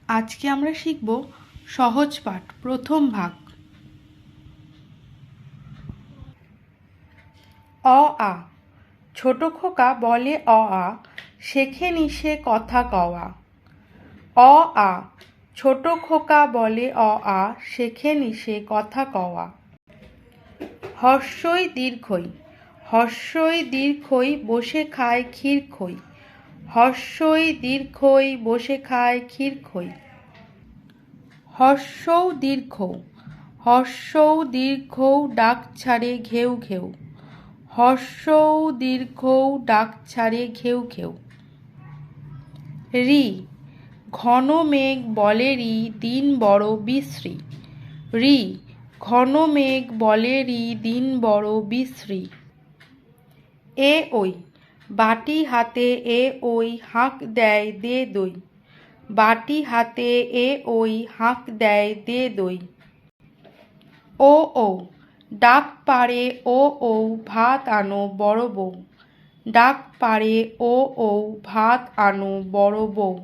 আজকে আমরা শিখব সহজ পাঠ প্রথম ভাগ। অ আ। ছোট খোকা বলে অ আ, শেখেনি সে কথা কওয়া। অ আ। ছোট খোকা বলে অ আ, শেখেনি সে কথা কওয়া। হর্ষই দীর্ঘই। হর্ষই দীর্ঘই বসে খায় ক্ষীর খই। হর্ষই দীর্ঘই বসে খায় ক্ষীর খই। হর্ষৌ দীর্ঘ। হর্ষৌ দীর্ঘ ডাক ছাড়ে ঘেউ ঘেউ। হর্ষৌ দীর্ঘ ডাক ছাড়ে ঘেউ ঘেউ। রি। ঘন মেঘ বলে রি দিন বড় বিশ্রী। রি। ঘন মেঘ বলে রি দিন বড় বিশ্রী। এ ওই। বাটি হাতে এ ওই হাঁক দেয় দে দই। বাটি হাতে এ ওই হাঁক দেয় দে দই। ও ও। ডাক পাড়ে ও ও ভাত আনো বড় বউ। ডাক পাড়ে ও ও ভাত আনো বড় বউ।